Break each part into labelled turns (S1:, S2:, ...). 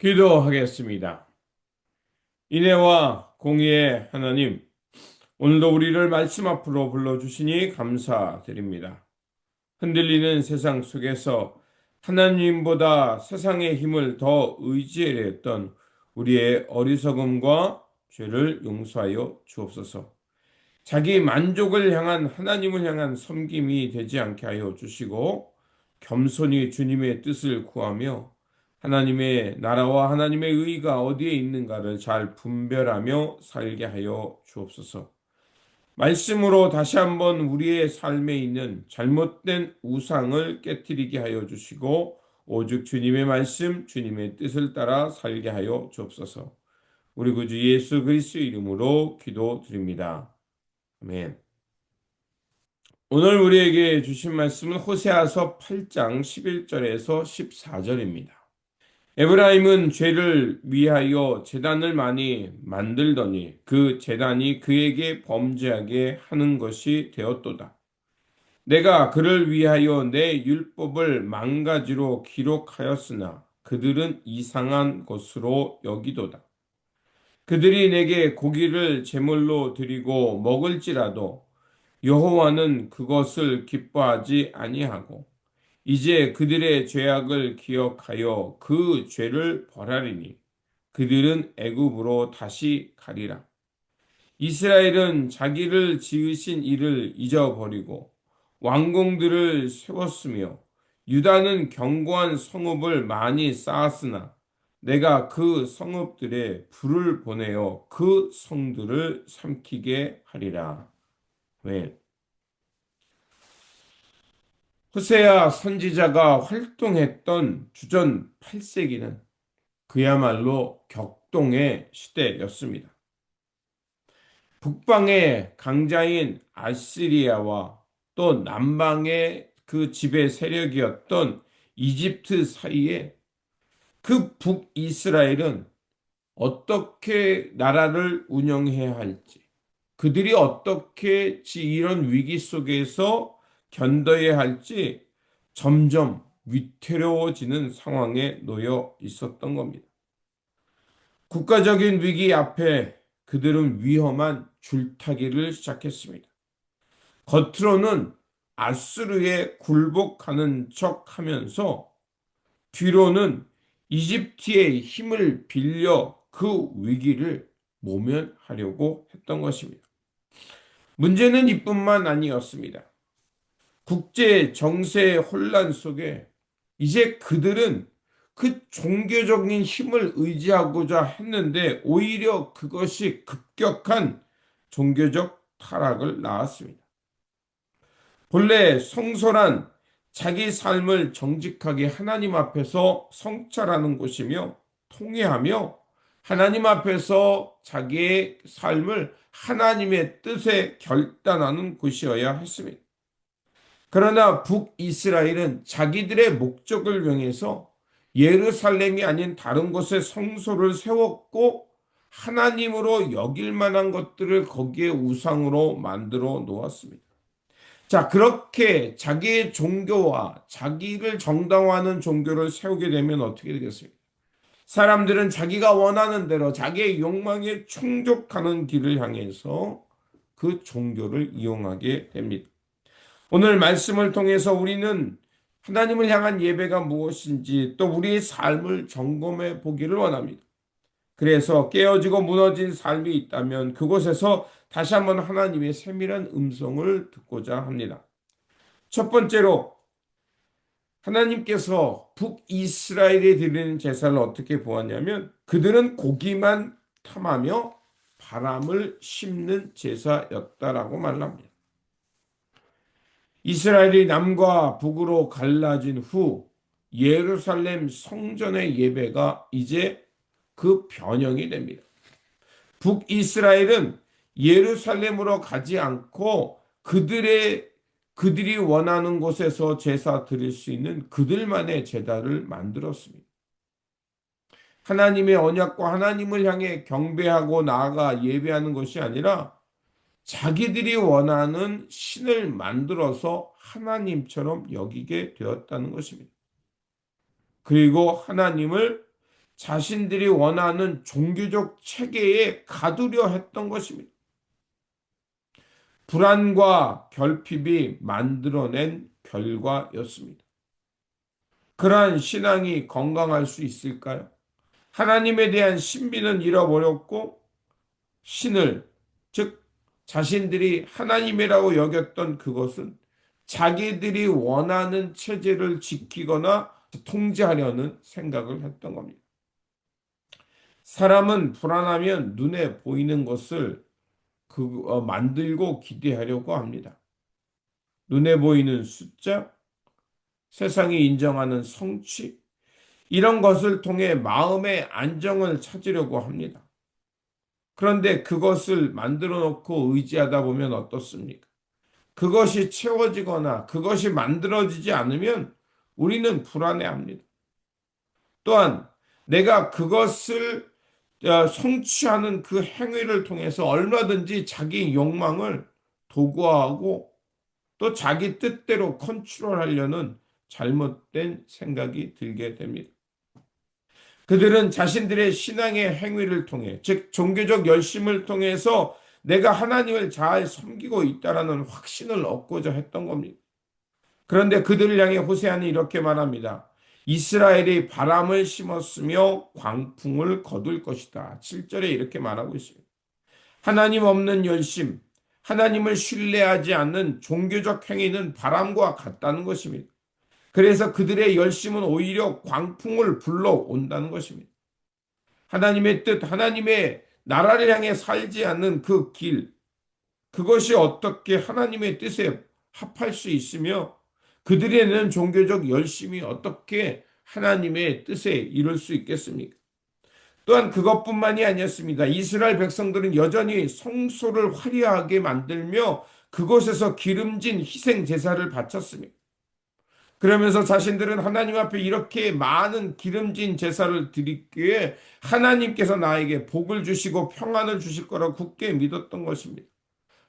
S1: 기도하겠습니다. 인애와 공의의 하나님, 오늘도 우리를 말씀 앞으로 불러주시니 감사드립니다. 흔들리는 세상 속에서 하나님보다 세상의 힘을 더 의지하려 했던 우리의 어리석음과 죄를 용서하여 주옵소서. 자기 만족을 향한 하나님을 향한 섬김이 되지 않게 하여 주시고 겸손히 주님의 뜻을 구하며 하나님의 나라와 하나님의 의가 어디에 있는가를 잘 분별하며 살게 하여 주옵소서. 말씀으로 다시 한번 우리의 삶에 있는 잘못된 우상을 깨뜨리게 하여 주시고 오직 주님의 말씀, 주님의 뜻을 따라 살게 하여 주옵소서. 우리 구주 예수 그리스도의 이름으로 기도드립니다. 아멘. 오늘 우리에게 주신 말씀은 호세아서 8장 11절에서 14절입니다. 에브라임은 죄를 위하여 제단을 많이 만들더니 그 제단이 그에게 범죄하게 하는 것이 되었도다. 내가 그를 위하여 내 율법을 망가지로 기록하였으나 그들은 이상한 것으로 여기도다. 그들이 내게 고기를 제물로 드리고 먹을지라도 여호와는 그것을 기뻐하지 아니하고 이제 그들의 죄악을 기억하여 그 죄를 벌하리니 그들은 애굽으로 다시 가리라. 이스라엘은 자기를 지으신 이를 잊어버리고 왕궁들을 세웠으며 유다는 견고한 성읍을 많이 쌓았으나 내가 그 성읍들에 불을 보내어 그 성들을 삼키게 하리라. 왜? 호세아 선지자가 활동했던 주전 8세기는 그야말로 격동의 시대였습니다. 북방의 강자인 아시리아와 또 남방의 그 지배 세력이었던 이집트 사이에 그 북이스라엘은 어떻게 나라를 운영해야 할지, 그들이 어떻게 이런 위기 속에서 견뎌야 할지 점점 위태로워지는 상황에 놓여 있었던 겁니다. 국가적인 위기 앞에 그들은 위험한 줄타기를 시작했습니다. 겉으로는 아수르에 굴복하는 척 하면서 뒤로는 이집트의 힘을 빌려 그 위기를 모면하려고 했던 것입니다. 문제는 이뿐만 아니었습니다. 국제 정세 혼란 속에 이제 그들은 그 종교적인 힘을 의지하고자 했는데 오히려 그것이 급격한 종교적 타락을 낳았습니다. 본래 성소란 자기 삶을 정직하게 하나님 앞에서 성찰하는 곳이며 통회하며 하나님 앞에서 자기의 삶을 하나님의 뜻에 결단하는 곳이어야 했습니다. 그러나 북이스라엘은 자기들의 목적을 명해서 예루살렘이 아닌 다른 곳에 성소를 세웠고 하나님으로 여길 만한 것들을 거기에 우상으로 만들어 놓았습니다. 자, 그렇게 자기의 종교와 자기를 정당화하는 종교를 세우게 되면 어떻게 되겠습니까? 사람들은 자기가 원하는 대로 자기의 욕망에 충족하는 길을 향해서 그 종교를 이용하게 됩니다. 오늘 말씀을 통해서 우리는 하나님을 향한 예배가 무엇인지 또 우리의 삶을 점검해 보기를 원합니다. 그래서 깨어지고 무너진 삶이 있다면 그곳에서 다시 한번 하나님의 세밀한 음성을 듣고자 합니다. 첫 번째로 하나님께서 북이스라엘에 드리는 제사를 어떻게 보았냐면 그들은 고기만 탐하며 바람을 심는 제사였다라고 말합니다. 이스라엘이 남과 북으로 갈라진 후 예루살렘 성전의 예배가 이제 그 변형이 됩니다. 북이스라엘은 예루살렘으로 가지 않고 그들이 원하는 곳에서 제사 드릴 수 있는 그들만의 제단을 만들었습니다. 하나님의 언약과 하나님을 향해 경배하고 나아가 예배하는 것이 아니라 자기들이 원하는 신을 만들어서 하나님처럼 여기게 되었다는 것입니다. 그리고 하나님을 자신들이 원하는 종교적 체계에 가두려 했던 것입니다. 불안과 결핍이 만들어낸 결과였습니다. 그러한 신앙이 건강할 수 있을까요? 하나님에 대한 신비는 잃어버렸고 신을, 즉 자신들이 하나님이라고 여겼던 그것은 자기들이 원하는 체제를 지키거나 통제하려는 생각을 했던 겁니다. 사람은 불안하면 눈에 보이는 것을 만들고 기대하려고 합니다. 눈에 보이는 숫자, 세상이 인정하는 성취, 이런 것을 통해 마음의 안정을 찾으려고 합니다. 그런데 그것을 만들어 놓고 의지하다 보면 어떻습니까? 그것이 채워지거나 그것이 만들어지지 않으면 우리는 불안해합니다. 또한 내가 그것을 성취하는 그 행위를 통해서 얼마든지 자기 욕망을 도구화하고 또 자기 뜻대로 컨트롤하려는 잘못된 생각이 들게 됩니다. 그들은 자신들의 신앙의 행위를 통해, 즉 종교적 열심을 통해서 내가 하나님을 잘 섬기고 있다라는 확신을 얻고자 했던 겁니다. 그런데 그들을 향해 호세아는 이렇게 말합니다. 이스라엘이 바람을 심었으며 광풍을 거둘 것이다. 7절에 이렇게 말하고 있습니다. 하나님 없는 열심, 하나님을 신뢰하지 않는 종교적 행위는 바람과 같다는 것입니다. 그래서 그들의 열심은 오히려 광풍을 불러온다는 것입니다. 하나님의 뜻, 하나님의 나라를 향해 살지 않는 그 길, 그것이 어떻게 하나님의 뜻에 합할 수 있으며 그들이 내는 종교적 열심이 어떻게 하나님의 뜻에 이룰 수 있겠습니까? 또한 그것뿐만이 아니었습니다. 이스라엘 백성들은 여전히 성소를 화려하게 만들며 그곳에서 기름진 희생 제사를 바쳤습니다. 그러면서 자신들은 하나님 앞에 이렇게 많은 기름진 제사를 드리기에 하나님께서 나에게 복을 주시고 평안을 주실 거라고 굳게 믿었던 것입니다.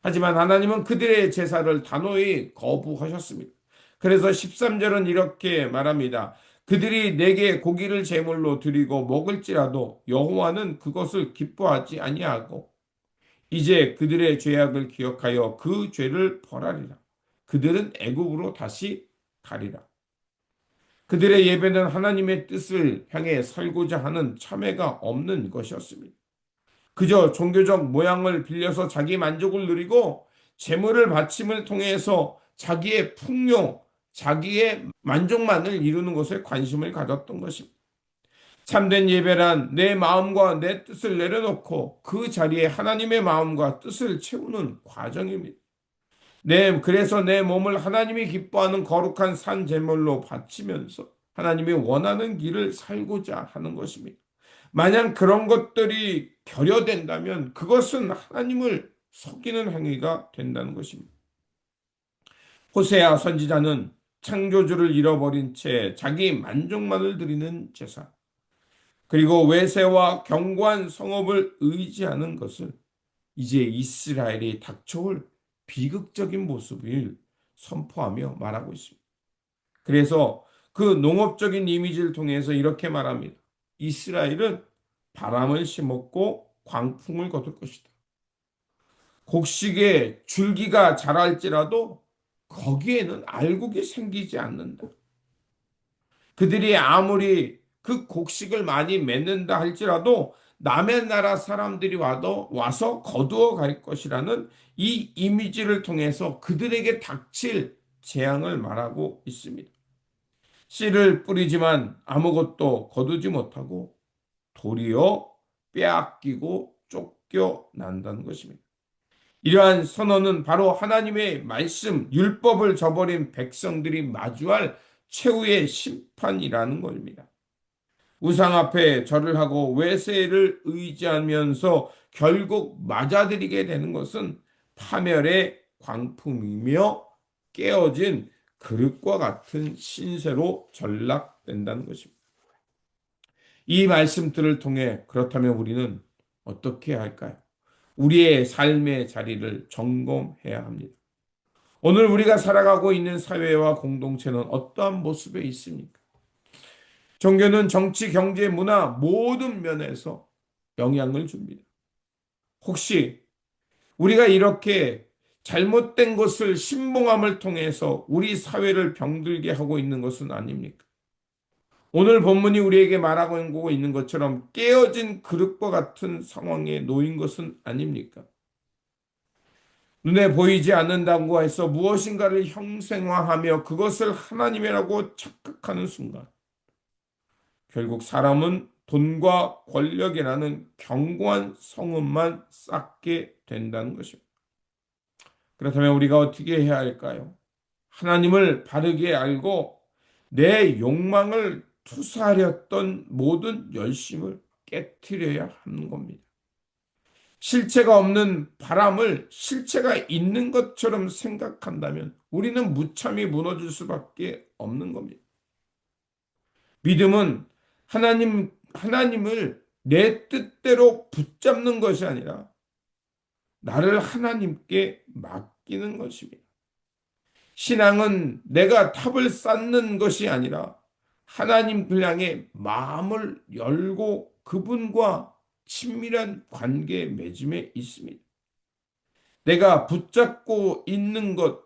S1: 하지만 하나님은 그들의 제사를 단호히 거부하셨습니다. 그래서 13절은 이렇게 말합니다. 그들이 내게 고기를 제물로 드리고 먹을지라도 여호와는 그것을 기뻐하지 아니하고 이제 그들의 죄악을 기억하여 그 죄를 벌하리라. 그들은 애굽으로 다시 가리라. 그들의 예배는 하나님의 뜻을 향해 살고자 하는 참회가 없는 것이었습니다. 그저 종교적 모양을 빌려서 자기 만족을 누리고 재물을 바침을 통해서 자기의 풍요, 자기의 만족만을 이루는 것에 관심을 가졌던 것입니다. 참된 예배란 내 마음과 내 뜻을 내려놓고 그 자리에 하나님의 마음과 뜻을 채우는 과정입니다. 그래서 내 몸을 하나님이 기뻐하는 거룩한 산 제물로 바치면서 하나님이 원하는 길을 살고자 하는 것입니다. 만약 그런 것들이 결여된다면 그것은 하나님을 속이는 행위가 된다는 것입니다. 호세아 선지자는 창조주를 잃어버린 채 자기 만족만을 드리는 제사, 그리고 외세와 견고한 성읍을 의지하는 것을 이제 이스라엘이 닥쳐올 비극적인 모습을 선포하며 말하고 있습니다. 그래서 그 농업적인 이미지를 통해서 이렇게 말합니다. 이스라엘은 바람을 심었고 광풍을 거둘 것이다. 곡식에 줄기가 자랄지라도 거기에는 알곡이 생기지 않는다. 그들이 아무리 그 곡식을 많이 맺는다 할지라도 남의 나라 사람들이 와서 거두어 갈 것이라는 이 이미지를 통해서 그들에게 닥칠 재앙을 말하고 있습니다. 씨를 뿌리지만 아무것도 거두지 못하고 도리어 빼앗기고 쫓겨난다는 것입니다. 이러한 선언은 바로 하나님의 말씀, 율법을 저버린 백성들이 마주할 최후의 심판이라는 것입니다. 우상 앞에 절을 하고 외세를 의지하면서 결국 맞아들이게 되는 것은 파멸의 광풍이며 깨어진 그릇과 같은 신세로 전락된다는 것입니다. 이 말씀들을 통해 그렇다면 우리는 어떻게 할까요? 우리의 삶의 자리를 점검해야 합니다. 오늘 우리가 살아가고 있는 사회와 공동체는 어떠한 모습에 있습니까? 종교는 정치, 경제, 문화 모든 면에서 영향을 줍니다. 혹시 우리가 이렇게 잘못된 것을 신봉함을 통해서 우리 사회를 병들게 하고 있는 것은 아닙니까? 오늘 본문이 우리에게 말하고 있는 것처럼 깨어진 그릇과 같은 상황에 놓인 것은 아닙니까? 눈에 보이지 않는다고 해서 무엇인가를 형상화하며 그것을 하나님이라고 착각하는 순간, 결국 사람은 돈과 권력이라는 견고한 성음만 쌓게 된다는 것입니다. 그렇다면 우리가 어떻게 해야 할까요? 하나님을 바르게 알고 내 욕망을 투사하렸던 모든 열심을 깨트려야 하는 겁니다. 실체가 없는 바람을 실체가 있는 것처럼 생각한다면 우리는 무참히 무너질 수밖에 없는 겁니다. 믿음은 하나님을 내 뜻대로 붙잡는 것이 아니라 나를 하나님께 맡기는 것입니다. 신앙은 내가 탑을 쌓는 것이 아니라 하나님을 향해 마음을 열고 그분과 친밀한 관계 맺음에 있습니다. 내가 붙잡고 있는 것,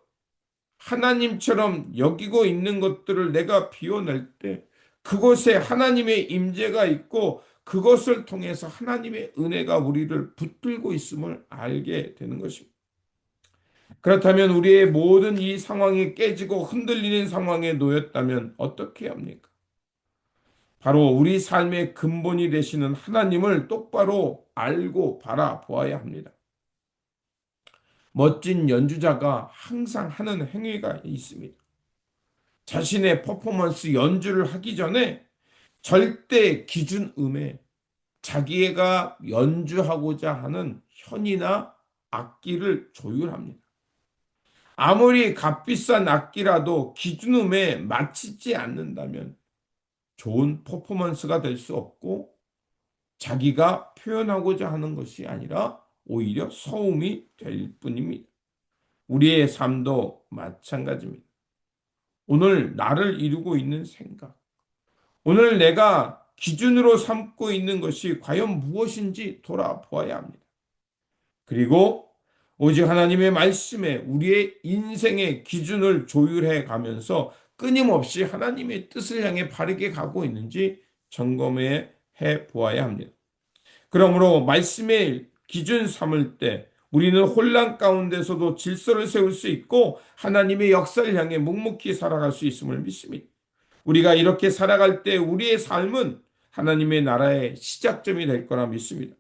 S1: 하나님처럼 여기고 있는 것들을 내가 비워낼 때 그곳에 하나님의 임재가 있고 그것을 통해서 하나님의 은혜가 우리를 붙들고 있음을 알게 되는 것입니다. 그렇다면 우리의 모든 이 상황이 깨지고 흔들리는 상황에 놓였다면 어떻게 합니까? 바로 우리 삶의 근본이 되시는 하나님을 똑바로 알고 바라보아야 합니다. 멋진 연주자가 항상 하는 행위가 있습니다. 자신의 퍼포먼스 연주를 하기 전에 절대 기준 음에 자기가 연주하고자 하는 현이나 악기를 조율합니다. 아무리 값비싼 악기라도 기준음에 맞추지 않는다면 좋은 퍼포먼스가 될 수 없고 자기가 표현하고자 하는 것이 아니라 오히려 소음이 될 뿐입니다. 우리의 삶도 마찬가지입니다. 오늘 나를 이루고 있는 생각, 오늘 내가 기준으로 삼고 있는 것이 과연 무엇인지 돌아보아야 합니다. 그리고 오직 하나님의 말씀에 우리의 인생의 기준을 조율해 가면서 끊임없이 하나님의 뜻을 향해 바르게 가고 있는지 점검해 보아야 합니다. 그러므로 말씀의 기준 삼을 때 우리는 혼란 가운데서도 질서를 세울 수 있고 하나님의 역사를 향해 묵묵히 살아갈 수 있음을 믿습니다. 우리가 이렇게 살아갈 때 우리의 삶은 하나님의 나라의 시작점이 될 거라 믿습니다.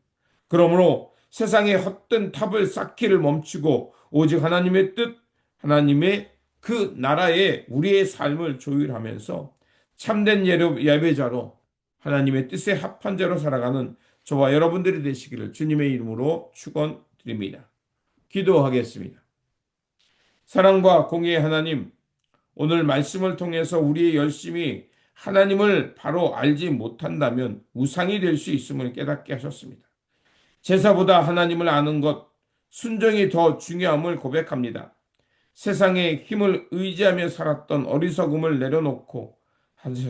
S1: 그러므로 세상의 헛된 탑을 쌓기를 멈추고 오직 하나님의 뜻, 하나님의 그 나라에 우리의 삶을 조율하면서 참된 예배자로 하나님의 뜻에 합한 자로 살아가는 저와 여러분들이 되시기를 주님의 이름으로 축원드립니다. 기도하겠습니다. 사랑과 공의의 하나님, 오늘 말씀을 통해서 우리의 열심이 하나님을 바로 알지 못한다면 우상이 될 수 있음을 깨닫게 하셨습니다. 제사보다 하나님을 아는 것, 순종이 더 중요함을 고백합니다. 세상의 힘을 의지하며 살았던 어리석음을 내려놓고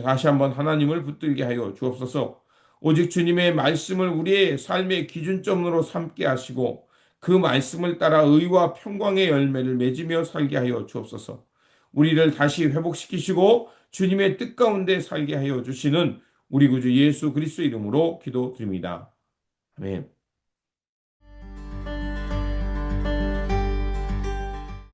S1: 다시 한번 하나님을 붙들게 하여 주옵소서. 오직 주님의 말씀을 우리의 삶의 기준점으로 삼게 하시고 그 말씀을 따라 의와 평강의 열매를 맺으며 살게 하여 주옵소서. 우리를 다시 회복시키시고 주님의 뜻 가운데 살게 하여 주시는 우리 구주 예수 그리스도 이름으로 기도드립니다. 아멘.